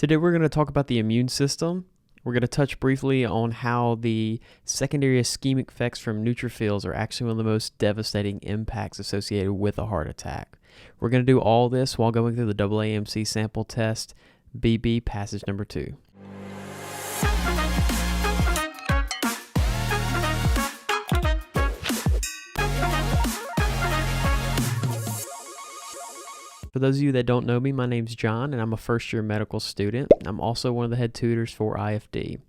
Today we're going to talk about the immune system. We're going to touch briefly on how the secondary ischemic effects from neutrophils are actually one of the most devastating impacts associated with a heart attack. We're going to do all this while going through the AAMC sample test, BB passage number 2. For those of you that don't know me, my name's John, and I'm a first-year medical student. I'm also one of the head tutors for IFD.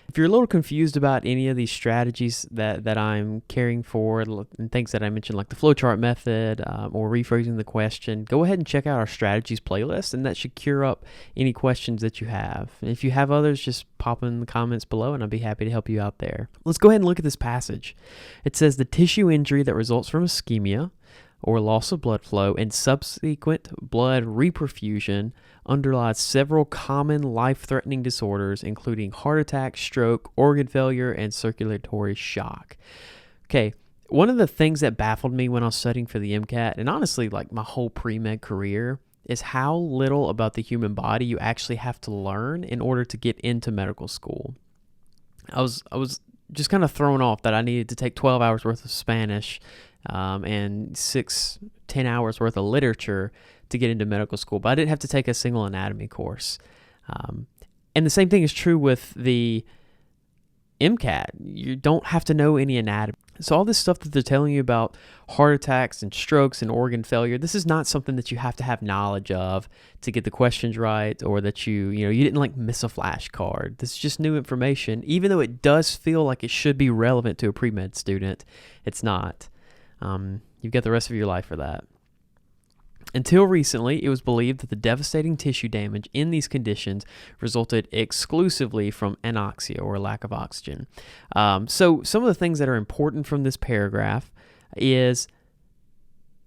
If you're a little confused about any of these strategies that I'm caring for and things that I mentioned, like the flowchart method or rephrasing the question, go ahead and check out our strategies playlist, and that should cure up any questions that you have. And if you have others, just pop them in the comments below, and I'll be happy to help you out there. Let's go ahead and look at this passage. It says the tissue injury that results from ischemia or loss of blood flow and subsequent blood reperfusion underlies several common life-threatening disorders, including heart attack, stroke, organ failure, and circulatory shock. Okay, one of the things that baffled me when I was studying for the MCAT, and honestly like my whole pre-med career, is how little about the human body you actually have to learn in order to get into medical school. I was just kind of thrown off that I needed to take 12 hours worth of Spanish and 10 hours worth of literature to get into medical school, but I didn't have to take a single anatomy course. And the same thing is true with the MCAT. You don't have to know any anatomy. So all this stuff that they're telling you about heart attacks and strokes and organ failure, this is not something that you have to have knowledge of to get the questions right, or that you didn't like miss a flashcard. This is just new information. Even though it does feel like it should be relevant to a pre-med student, it's not. You've got the rest of your life for that. Until recently, it was believed that the devastating tissue damage in these conditions resulted exclusively from anoxia, or lack of oxygen. So some of the things that are important from this paragraph is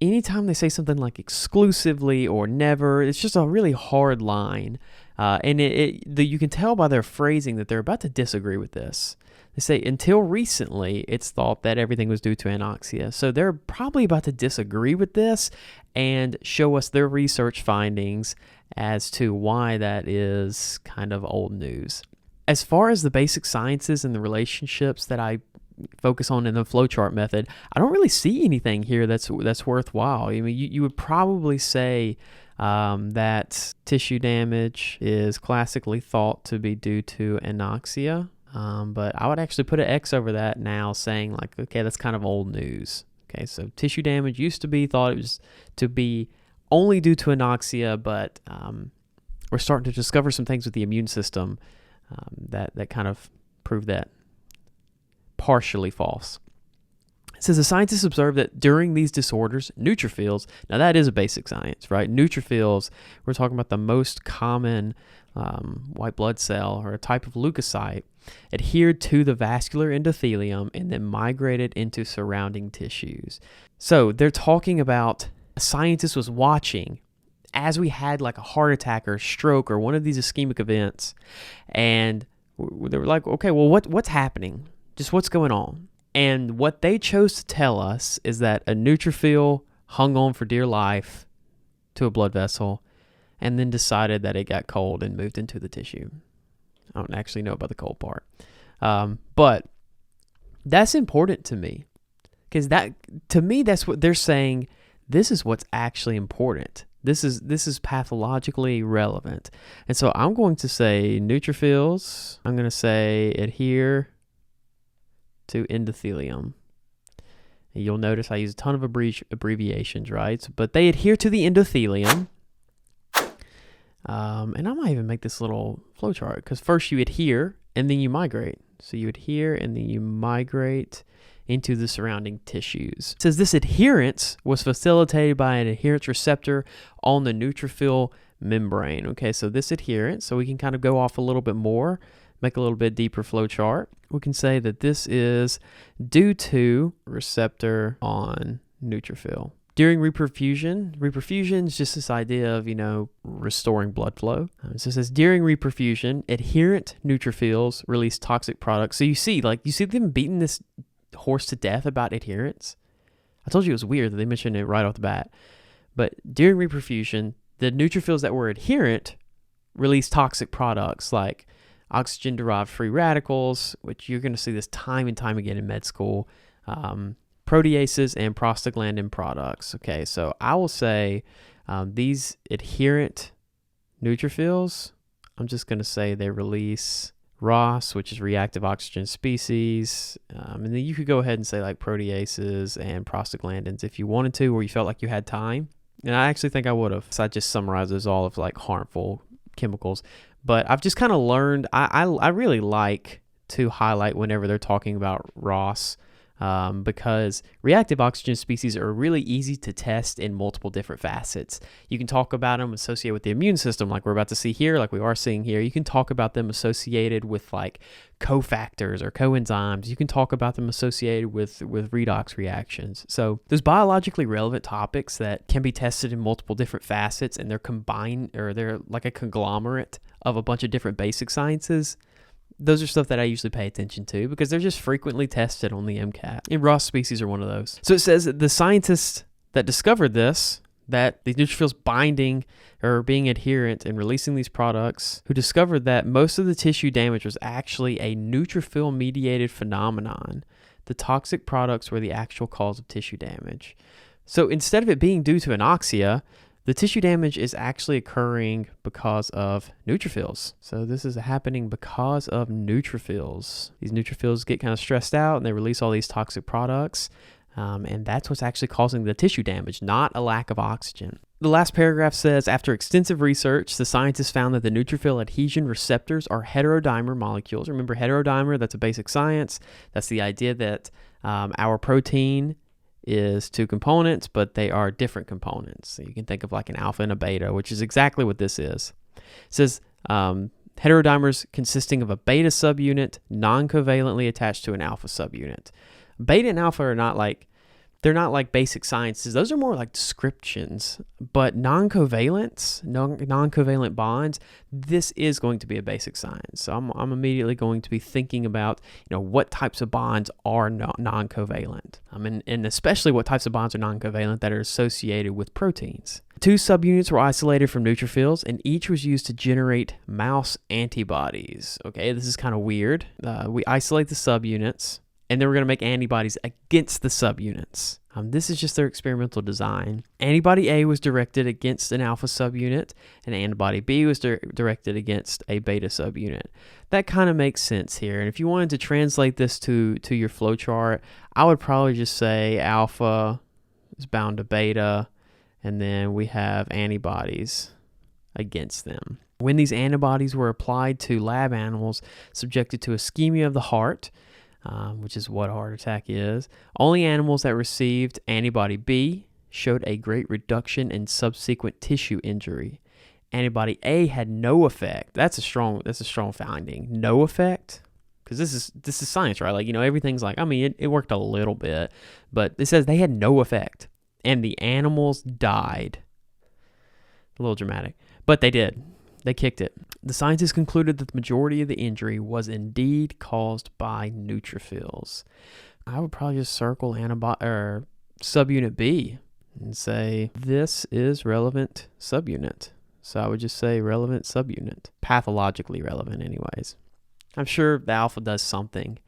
anytime they say something like exclusively or never, it's just a really hard line. And you can tell by their phrasing that they're about to disagree with this. They say, until recently, it's thought that everything was due to anoxia. So they're probably about to disagree with this and show us their research findings as to why that is kind of old news. As far as the basic sciences and the relationships that I focus on in the flowchart method, I don't really see anything here that's worthwhile. I mean, you would probably say that tissue damage is classically thought to be due to anoxia. But I would actually put an X over that now, saying like, okay, that's kind of old news. Okay, so tissue damage used to be thought it was to be only due to anoxia, but we're starting to discover some things with the immune system that kind of prove that partially false. It says the scientists observed that during these disorders, neutrophils, now that is a basic science, right? Neutrophils, we're talking about the most common white blood cell, or a type of leukocyte, adhered to the vascular endothelium and then migrated into surrounding tissues. So they're talking about a scientist was watching as we had like a heart attack or a stroke or one of these ischemic events, and they were like, okay, well, what's happening? Just what's going on? And what they chose to tell us is that a neutrophil hung on for dear life to a blood vessel and then decided that it got cold and moved into the tissue. I don't actually know about the cold part. But that's important to me, because to me, that's what they're saying. This is what's actually important. This is pathologically relevant. And so I'm going to say neutrophils. I'm going to say adhere to endothelium. And you'll notice I use a ton of abbreviations, right? But they adhere to the endothelium. And I might even make this little flowchart, because first you adhere and then you migrate. So you adhere and then you migrate into the surrounding tissues. It says this adherence was facilitated by an adherence receptor on the neutrophil membrane. Okay, so this adherence, so we can kind of go off a little bit more, make a little bit deeper flowchart. We can say that this is due to receptor on neutrophil. During reperfusion is just this idea of, restoring blood flow. So it says during reperfusion, adherent neutrophils release toxic products. So you see them beating this horse to death about adherence. I told you it was weird that they mentioned it right off the bat. But during reperfusion, the neutrophils that were adherent release toxic products like oxygen-derived free radicals, which you're going to see this time and time again in med school, proteases, and prostaglandin products. Okay, so I will say these adherent neutrophils, I'm just going to say they release ROS, which is reactive oxygen species. And then you could go ahead and say like proteases and prostaglandins if you wanted to, or you felt like you had time. And I actually think I would have. So I just summarized those all of like harmful chemicals. But I've just kind of learned, I really like to highlight whenever they're talking about ROS, because reactive oxygen species are really easy to test in multiple different facets. You can talk about them associated with the immune system, like we're about to see here, like we are seeing here. You can talk about them associated with like cofactors or coenzymes. You can talk about them associated with redox reactions. So those biologically relevant topics that can be tested in multiple different facets, and they're combined, or they're like a conglomerate of a bunch of different basic sciences. Those are stuff that I usually pay attention to because they're just frequently tested on the MCAT. And ROS species are one of those. So it says that the scientists that discovered this, that the neutrophils binding or being adherent and releasing these products, who discovered that most of the tissue damage was actually a neutrophil-mediated phenomenon. The toxic products were the actual cause of tissue damage. So instead of it being due to anoxia, the tissue damage is actually occurring because of neutrophils. So this is happening because of neutrophils. These neutrophils get kind of stressed out and they release all these toxic products. And that's what's actually causing the tissue damage, not a lack of oxygen. The last paragraph says, after extensive research, the scientists found that the neutrophil adhesion receptors are heterodimer molecules. Remember, heterodimer, that's a basic science. That's the idea that our protein is two components, but they are different components. So you can think of like an alpha and a beta, which is exactly what this is. It says heterodimers consisting of a beta subunit non-covalently attached to an alpha subunit. Beta and alpha are not like, they're not like basic sciences. Those are more like descriptions, but non-covalent bonds, this is going to be a basic science. So I'm immediately going to be thinking about, what types of bonds are non-covalent. And especially what types of bonds are non-covalent that are associated with proteins. 2 subunits were isolated from neutrophils, and each was used to generate mouse antibodies. Okay, this is kind of weird. We isolate the subunits, and then we're going to make antibodies against the subunits. This is just their experimental design. Antibody A was directed against an alpha subunit, and antibody B was directed against a beta subunit. That kind of makes sense here. And if you wanted to translate this to your flowchart, I would probably just say alpha is bound to beta, and then we have antibodies against them. When these antibodies were applied to lab animals subjected to ischemia of the heart, which is what a heart attack is, only animals that received antibody B showed a great reduction in subsequent tissue injury. Antibody A had no effect. That's a strong finding. No effect, because this is science, right? Like, everything's like, it worked a little bit, but it says they had no effect, and the animals died. A little dramatic, but they did. They kicked it. The scientists concluded that the majority of the injury was indeed caused by neutrophils. I would probably just circle subunit B and say this is relevant subunit. So I would just say relevant subunit. Pathologically relevant anyways. I'm sure the alpha does something.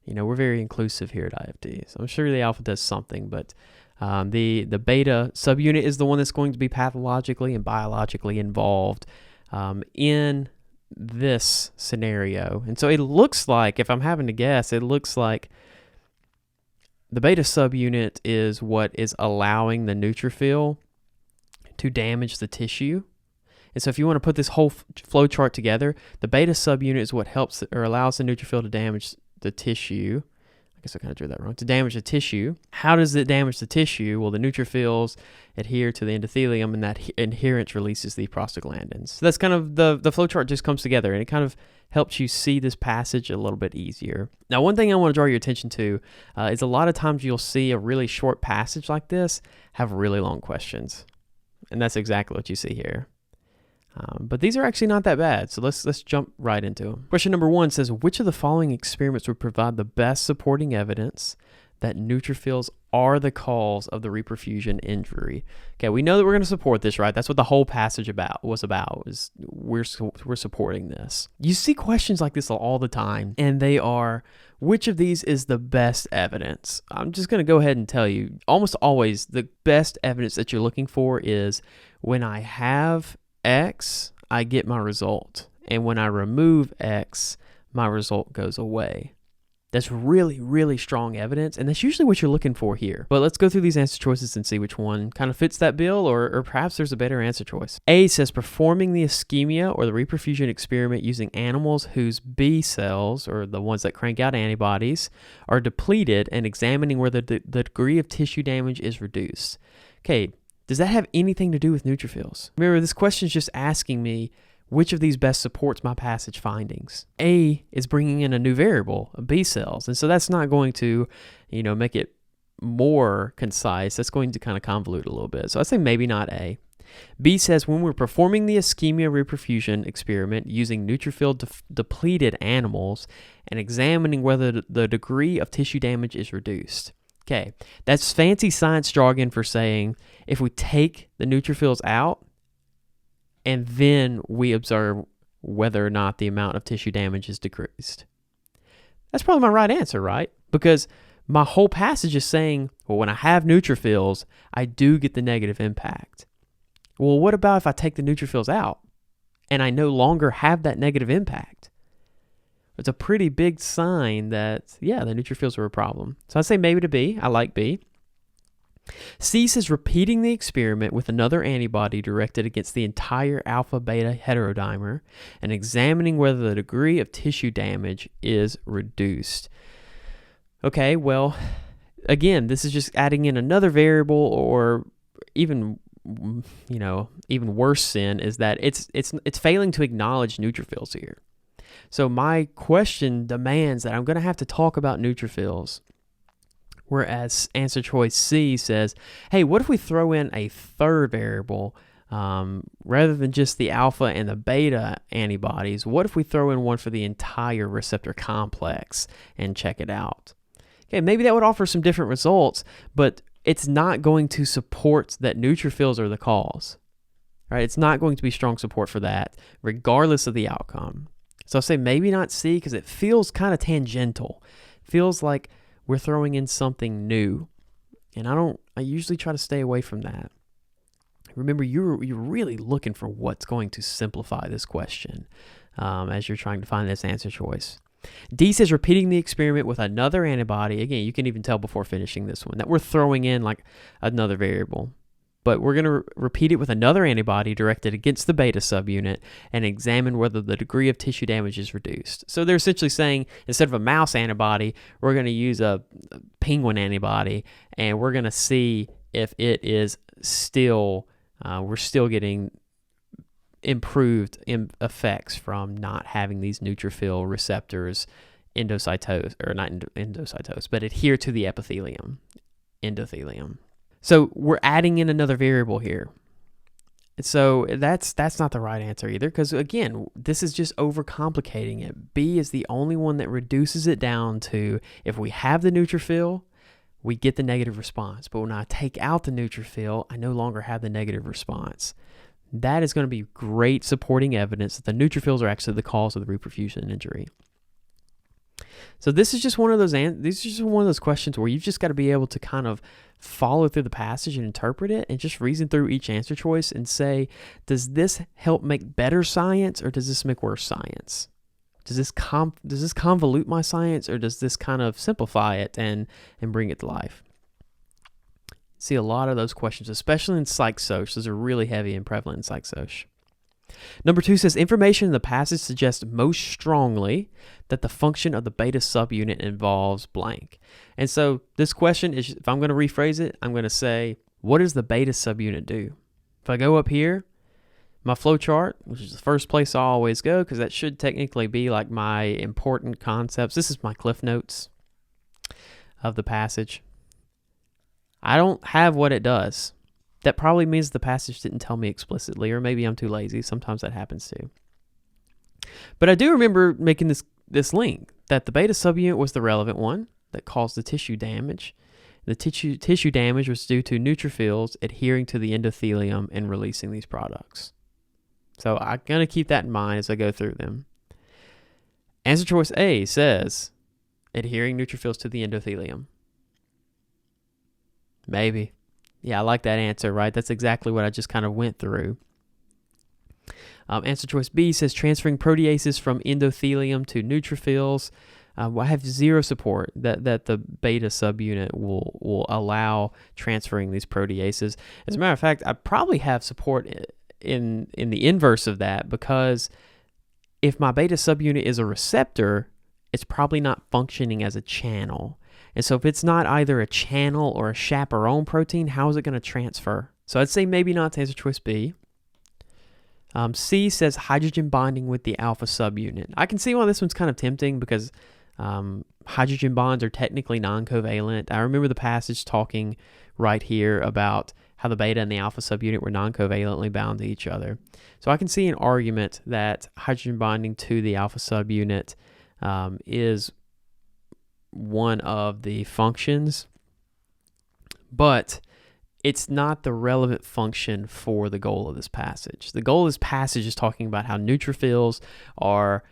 We're very inclusive here at IFD. So I'm sure the alpha does something, but the beta subunit is the one that's going to be pathologically and biologically involved in this scenario. And so it looks like, if I'm having to guess, it looks like the beta subunit is what is allowing the neutrophil to damage the tissue. And so if you want to put this whole flow chart together, the beta subunit is what helps or allows the neutrophil to damage the tissue. I guess I kind of drew that wrong. To damage the tissue. How does it damage the tissue? Well, the neutrophils adhere to the endothelium, and that adherence releases the prostaglandins. So that's kind of the flowchart just comes together, and it kind of helps you see this passage a little bit easier. Now, one thing I want to draw your attention to is a lot of times you'll see a really short passage like this have really long questions, and that's exactly what you see here. But these are actually not that bad, so let's jump right into them. Question number 1 says, which of the following experiments would provide the best supporting evidence that neutrophils are the cause of the reperfusion injury. Okay, we know that we're going to support this, right? That's what the whole passage was about. We're supporting this. You see questions like this all the time, and they are, which of these is the best evidence? I'm just going to go ahead and tell you, almost always the best evidence that you're looking for is when I have X, I get my result. And when I remove X, my result goes away. That's really, really strong evidence, and that's usually what you're looking for here. But let's go through these answer choices and see which one kind of fits that bill, or perhaps there's a better answer choice. A says performing the ischemia or the reperfusion experiment using animals whose B cells, or the ones that crank out antibodies, are depleted and examining whether the degree of tissue damage is reduced. Okay, does that have anything to do with neutrophils? Remember, this question is just asking me, which of these best supports my passage findings? A is bringing in a new variable, B cells. And so that's not going to, make it more concise. That's going to kind of convolute a little bit. So I say maybe not A. B says when we're performing the ischemia reperfusion experiment using neutrophil depleted animals and examining whether the degree of tissue damage is reduced. Okay, that's fancy science jargon for saying if we take the neutrophils out, and then we observe whether or not the amount of tissue damage is decreased. That's probably my right answer, right? Because my whole passage is saying, well, when I have neutrophils, I do get the negative impact. Well, what about if I take the neutrophils out and I no longer have that negative impact? It's a pretty big sign that, the neutrophils are a problem. So I say maybe to B. I like B. C says repeating the experiment with another antibody directed against the entire alpha-beta heterodimer and examining whether the degree of tissue damage is reduced. Okay, well, again, this is just adding in another variable, or even worse sin is that it's failing to acknowledge neutrophils here. So my question demands that I'm going to have to talk about neutrophils. Whereas answer choice C says, hey, what if we throw in a third variable rather than just the alpha and the beta antibodies? What if we throw in one for the entire receptor complex and check it out? Okay, maybe that would offer some different results, but it's not going to support that neutrophils are the cause. Right? It's not going to be strong support for that, regardless of the outcome. So I'll say maybe not C because it feels kind of tangential. Feels like we're throwing in something new, and I usually try to stay away from that. Remember, you're really looking for what's going to simplify this question as you're trying to find this answer choice. D says repeating the experiment with another antibody. Again, you can even tell before finishing this one that we're throwing in like another variable. But we're going to repeat it with another antibody directed against the beta subunit and examine whether the degree of tissue damage is reduced. So they're essentially saying instead of a mouse antibody, we're going to use a penguin antibody, and we're going to see if it is still, we're still getting improved effects from not having these neutrophil receptors endocytose, or not endocytose, but adhere to the epithelium, endothelium. So we're adding in another variable here. So that's not the right answer either, because again, this is just overcomplicating it. B is the only one that reduces it down to if we have the neutrophil, we get the negative response. But when I take out the neutrophil, I no longer have the negative response. That is going to be great supporting evidence that the neutrophils are actually the cause of the reperfusion injury. So this is just one of those questions where you've just got to be able to kind of follow through the passage and interpret it and just reason through each answer choice and say, does this help make better science or does this make worse science? Does this convolute my science or does this kind of simplify it and bring it to life? See a lot of those questions, especially in psych-soc. Those are really heavy and prevalent in psych-soc. Number 2 says, information in the passage suggests most strongly that the function of the beta subunit involves blank. And so this question is, if I'm going to rephrase it, I'm going to say, what does the beta subunit do? If I go up here, my flowchart, which is the first place I always go, because that should technically be like my important concepts. This is my cliff notes of the passage. I don't have what it does. That probably means the passage didn't tell me explicitly, or maybe I'm too lazy. Sometimes that happens too. But I do remember making this link that the beta subunit was the relevant one that caused the tissue damage. The tissue damage was due to neutrophils adhering to the endothelium and releasing these products. So I'm going to keep that in mind as I go through them. Answer choice A says adhering neutrophils to the endothelium. Maybe. Yeah, I like that answer, right? That's exactly what I just kind of went through. Answer choice B says transferring proteases from endothelium to neutrophils. I have zero support that the beta subunit will allow transferring these proteases. As a matter of fact, I probably have support in the inverse of that, because if my beta subunit is a receptor, it's probably not functioning as a channel. And so if it's not either a channel or a chaperone protein, how is it going to transfer? So I'd say maybe not to answer choice B. C says hydrogen bonding with the alpha subunit. I can see why this one's kind of tempting, because hydrogen bonds are technically non-covalent. I remember the passage talking right here about how the beta and the alpha subunit were non-covalently bound to each other. So I can see an argument that hydrogen bonding to the alpha subunit is one of the functions, but it's not the relevant function for the goal of this passage. The goal of this passage is talking about how neutrophils are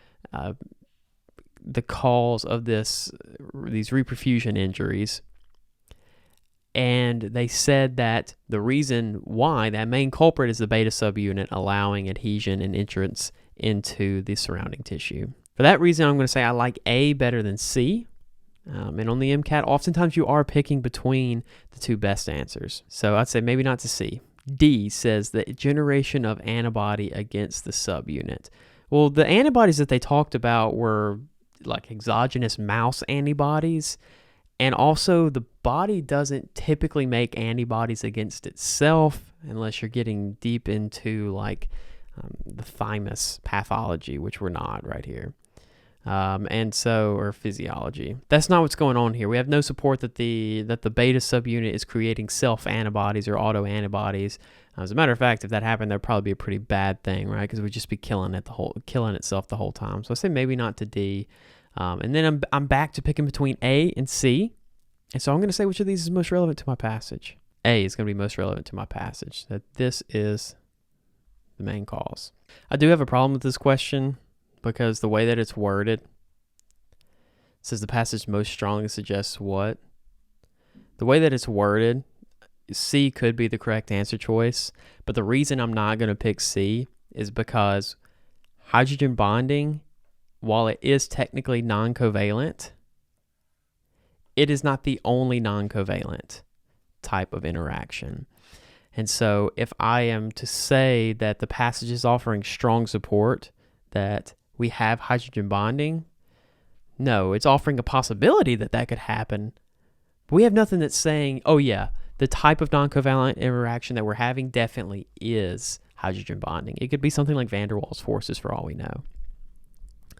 the cause of these reperfusion injuries. And they said that the reason why, that main culprit, is the beta subunit allowing adhesion and entrance into the surrounding tissue. For that reason, I'm going to say I like A better than C. And on the MCAT, oftentimes you are picking between the two best answers. So I'd say maybe not to C. D says the generation of antibody against the subunit. Well, the antibodies that they talked about were like exogenous mouse antibodies. And also, the body doesn't typically make antibodies against itself unless you're getting deep into like the thymus pathology, which we're not right here. Or physiology. That's not what's going on here. We have no support that the beta subunit is creating self antibodies or autoantibodies. As a matter of fact, if that happened, that'd probably be a pretty bad thing, right? Because it would just be killing itself the whole time. So I say maybe not to D. And then I'm back to picking between A and C. And so I'm going to say which of these is most relevant to my passage. A is going to be most relevant to my passage. That this is the main cause. I do have a problem with this question, because the way that it's worded, it says the passage most strongly suggests what? The way that it's worded, C could be the correct answer choice, but the reason I'm not going to pick C is because hydrogen bonding, while it is technically non-covalent, it is not the only non-covalent type of interaction. And so if I am to say that the passage is offering strong support that we have hydrogen bonding, no, it's offering a possibility that that could happen. But we have nothing that's saying, oh yeah, the type of non-covalent interaction that we're having definitely is hydrogen bonding. It could be something like van der Waals forces for all we know.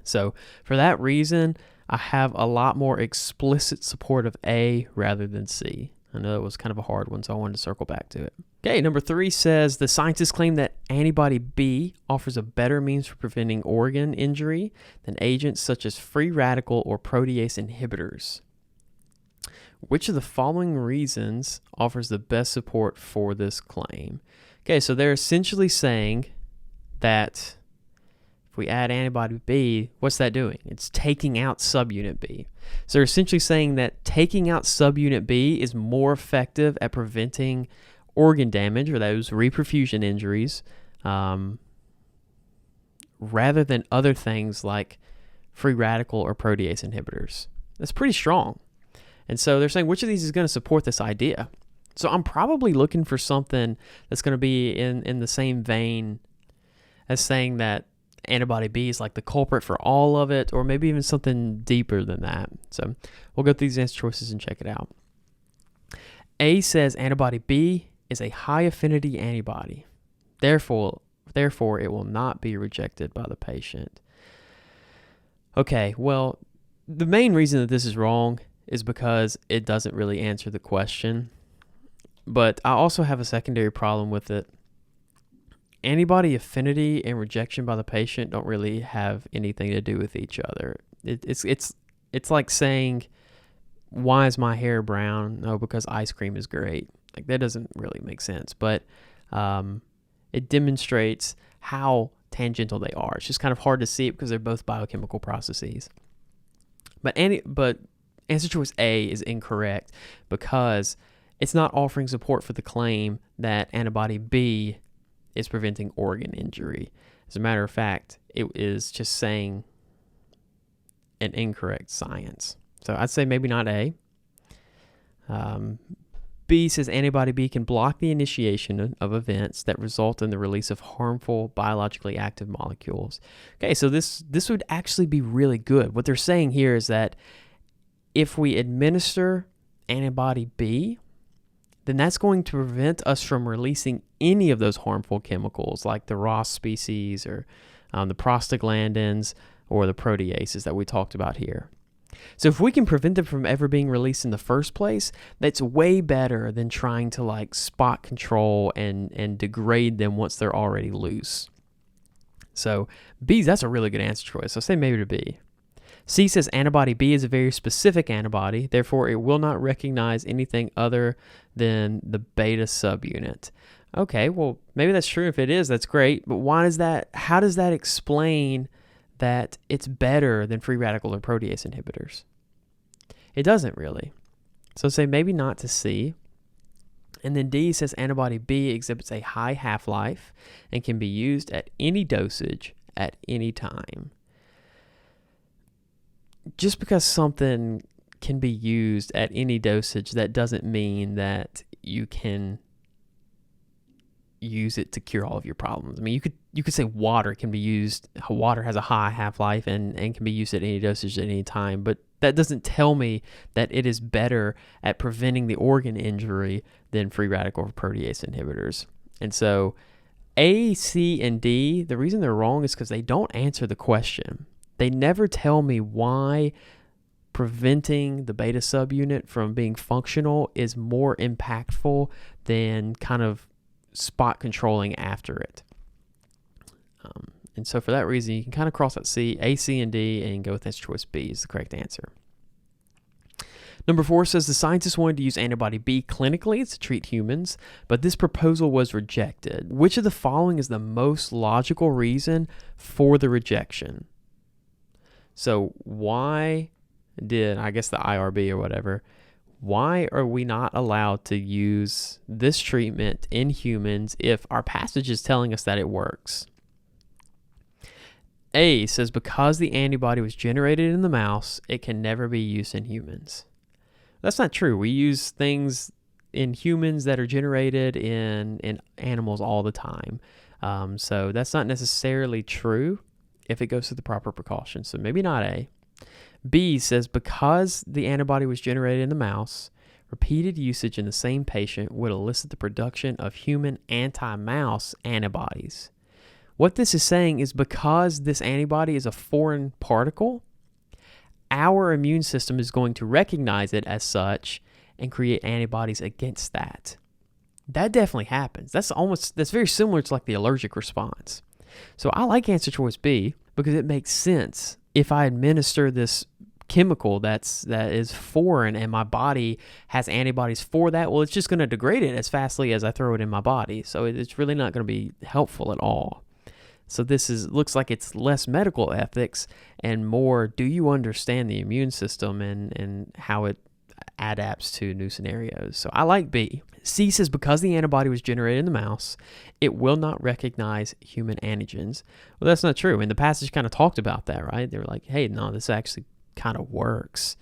So for that reason, I have a lot more explicit support of A rather than C. I know it was kind of a hard one, so I wanted to circle back to it. Okay, number 3 says the scientists claim that antibody B offers a better means for preventing organ injury than agents such as free radical or protease inhibitors. Which of the following reasons offers the best support for this claim? Okay, so they're essentially saying that if we add antibody B, what's that doing? It's taking out subunit B. So they're essentially saying that taking out subunit B is more effective at preventing organ damage or those reperfusion injuries rather than other things like free radical or protease inhibitors. That's pretty strong. And so they're saying which of these is going to support this idea? So I'm probably looking for something that's going to be in the same vein as saying that antibody B is like the culprit for all of it, or maybe even something deeper than that. So we'll go through these answer choices and check it out. A says antibody B is a high affinity antibody. Therefore, it will not be rejected by the patient. Okay, well, the main reason that this is wrong is because it doesn't really answer the question. But I also have a secondary problem with it. Antibody affinity and rejection by the patient don't really have anything to do with each other. It's like saying why is my hair brown? Oh, because ice cream is great. Like, that doesn't really make sense, but it demonstrates how tangential they are. It's just kind of hard to see it because they're both biochemical processes. But answer choice A is incorrect because it's not offering support for the claim that antibody B is preventing organ injury. As a matter of fact, it is just saying an incorrect science. So I'd say maybe not A. B says antibody B can block the initiation of events that result in the release of harmful biologically active molecules. Okay, so this would actually be really good. What they're saying here is that if we administer antibody B, then that's going to prevent us from releasing any of those harmful chemicals like the ROS species or the prostaglandins or the proteases that we talked about here. So if we can prevent them from ever being released in the first place, that's way better than trying to like spot control and degrade them once they're already loose. So B, that's a really good answer choice. So say maybe to B. C says antibody B is a very specific antibody, therefore it will not recognize anything other than the beta subunit. Okay, well, maybe that's true. If it is, that's great. But why is that? How does that explain that it's better than free radical or protease inhibitors? It doesn't really. So say maybe not to C. And then D says antibody B exhibits a high half-life and can be used at any dosage at any time. Just because something can be used at any dosage, that doesn't mean that you can use it to cure all of your problems. I mean, you could say water can be used. Water has a high half-life and can be used at any dosage at any time, but that doesn't tell me that it is better at preventing the organ injury than free radical or protease inhibitors. And so A, C, and D, the reason they're wrong is because they don't answer the question. They never tell me why preventing the beta subunit from being functional is more impactful than kind of spot controlling after it. And so for that reason, you can kind of cross out C, A, C, and D, and go with answer choice B is the correct answer. Number 4 says the scientists wanted to use antibody B clinically to treat humans, but this proposal was rejected. Which of the following is the most logical reason for the rejection? So why did, I guess the IRB or whatever, why are we not allowed to use this treatment in humans if our passage is telling us that it works? A says because the antibody was generated in the mouse, it can never be used in humans. That's not true. We use things in humans that are generated in animals all the time. So that's not necessarily true if it goes through the proper precautions. So maybe not A. B says because the antibody was generated in the mouse, repeated usage in the same patient would elicit the production of human anti-mouse antibodies. What this is saying is because this antibody is a foreign particle, our immune system is going to recognize it as such and create antibodies against that. That definitely happens. That's very similar to like the allergic response. So I like answer choice B because it makes sense. If I administer this chemical that is foreign and my body has antibodies for that, well, it's just going to degrade it as fastly as I throw it in my body. So it's really not going to be helpful at all. So looks like it's less medical ethics and more, do you understand the immune system and how it adapts to new scenarios? So I like B. C says because the antibody was generated in the mouse, it will not recognize human antigens. Well, that's not true. And the passage kind of talked about that, right? They were like, hey, no, this actually kind of works.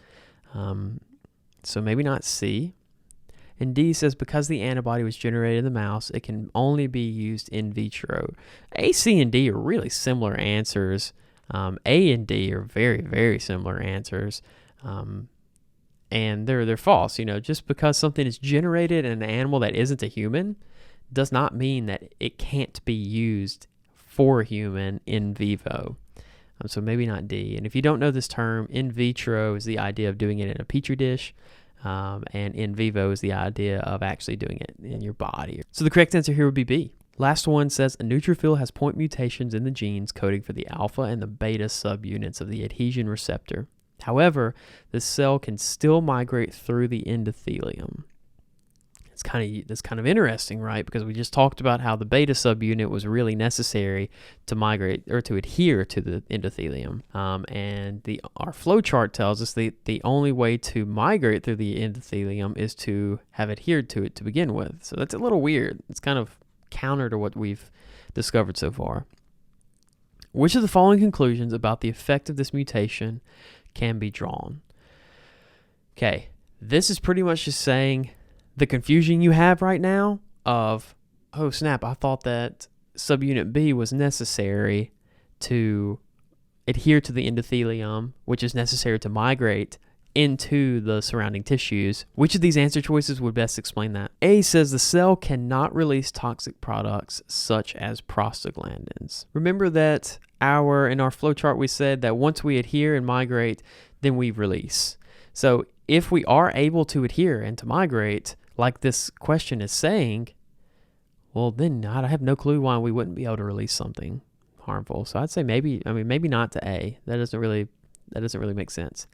So maybe not C. And D says because the antibody was generated in the mouse, it can only be used in vitro. A, C, and D are really similar answers. A and D are very, very similar answers. And they're false. Just because something is generated in an animal that isn't a human does not mean that it can't be used for a human in vivo. So maybe not D. And if you don't know this term, in vitro is the idea of doing it in a petri dish. And in vivo is the idea of actually doing it in your body. So the correct answer here would be B. Last one says a neutrophil has point mutations in the genes coding for the alpha and the beta subunits of the adhesion receptor. However, the cell can still migrate through the endothelium. That's kind of interesting, right? Because we just talked about how the beta subunit was really necessary to migrate or to adhere to the endothelium. And our flowchart tells us the only way to migrate through the endothelium is to have adhered to it to begin with. So that's a little weird. It's kind of counter to what we've discovered so far. Which of the following conclusions about the effect of this mutation can be drawn? Okay, this is pretty much just saying the confusion you have right now of, oh snap, I thought that subunit B was necessary to adhere to the endothelium, which is necessary to migrate into the surrounding tissues. Which of these answer choices would best explain that? A says the cell cannot release toxic products such as prostaglandins. Remember that in our flowchart we said that once we adhere and migrate, then we release. So if we are able to adhere and to migrate, like this question is saying, well, then I have no clue why we wouldn't be able to release something harmful. So I'd say maybe not to A. That doesn't really make sense.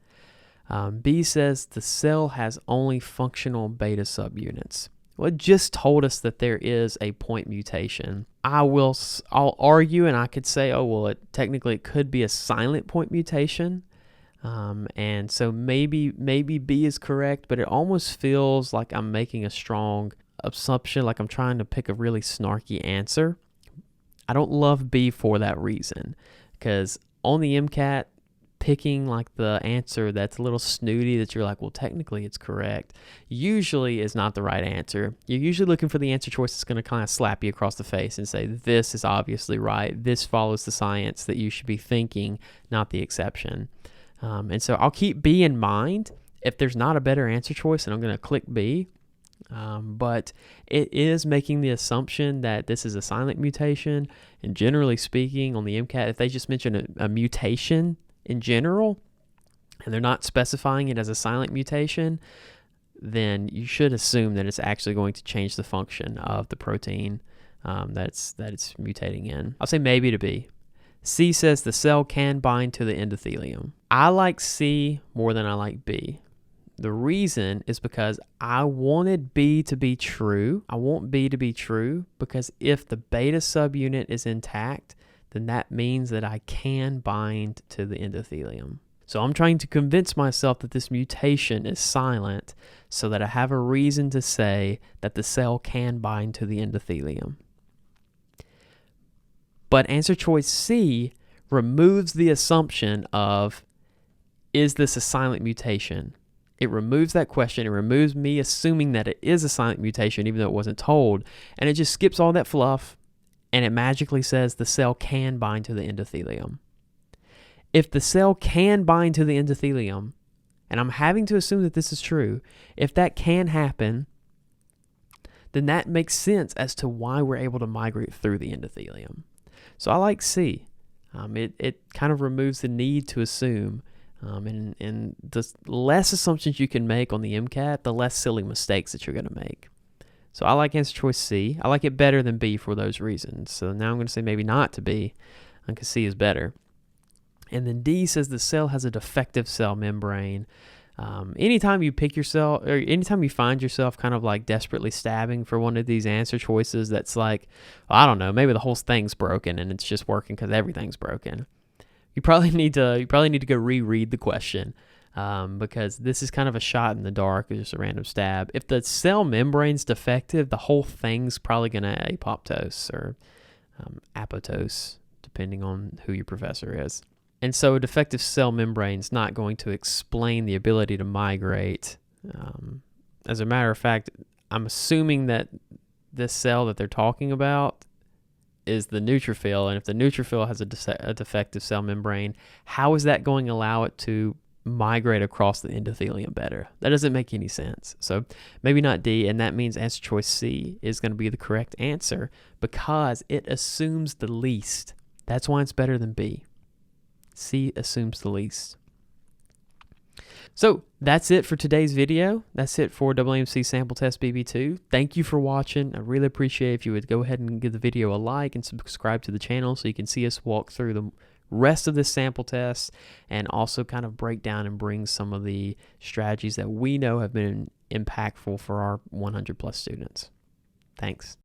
B says the cell has only functional beta subunits. Well, it just told us that there is a point mutation. I'll argue, and I could say, oh well, technically it could be a silent point mutation. And so maybe B is correct, but it almost feels like I'm making a strong assumption, like I'm trying to pick a really snarky answer. I don't love B for that reason, because on the MCAT, picking like the answer that's a little snooty that you're like, well, technically it's correct, usually is not the right answer. You're usually looking for the answer choice that's going to kind of slap you across the face and say, this is obviously right. This follows the science that you should be thinking, not the exception. And so I'll keep B in mind. If there's not a better answer choice, then I'm going to click B. But it is making the assumption that this is a silent mutation. And generally speaking, on the MCAT, if they just mention a mutation in general, and they're not specifying it as a silent mutation, then you should assume that it's actually going to change the function of the protein that it's mutating in. I'll say maybe to B. C says the cell can bind to the endothelium. I like C more than I like B. The reason is because I wanted B to be true. I want B to be true because if the beta subunit is intact, then that means that I can bind to the endothelium. So I'm trying to convince myself that this mutation is silent so that I have a reason to say that the cell can bind to the endothelium. But answer choice C removes the assumption of, is this a silent mutation? It removes that question. It removes me assuming that it is a silent mutation, even though it wasn't told. And it just skips all that fluff, and it magically says the cell can bind to the endothelium. If the cell can bind to the endothelium, and I'm having to assume that this is true, if that can happen, then that makes sense as to why we're able to migrate through the endothelium. So I like C. It kind of removes the need to assume. And the less assumptions you can make on the MCAT, the less silly mistakes that you're going to make. So I like answer choice C. I like it better than B for those reasons. So now I'm going to say maybe not to B, because C is better. And then D says the cell has a defective cell membrane. Anytime you pick yourself, or anytime you find yourself kind of like desperately stabbing for one of these answer choices that's like, well, I don't know, maybe the whole thing's broken and it's just working because everything's broken. You probably need to go reread the question, because this is kind of a shot in the dark, just a random stab. If the cell membrane's defective, the whole thing's probably going to apoptose or apoptose, depending on who your professor is. And so a defective cell membrane is not going to explain the ability to migrate. As a matter of fact, I'm assuming that this cell that they're talking about is the neutrophil, and if the neutrophil has a defective cell membrane, how is that going to allow it to migrate across the endothelium better? That doesn't make any sense. So maybe not D, and that means answer choice C is going to be the correct answer because it assumes the least. That's why it's better than B. C assumes the least. So that's it for today's video. That's it for AAMC Sample Test BB2. Thank you for watching. I really appreciate if you would go ahead and give the video a like and subscribe to the channel so you can see us walk through the rest of this sample test and also kind of break down and bring some of the strategies that we know have been impactful for our 100 plus students. Thanks.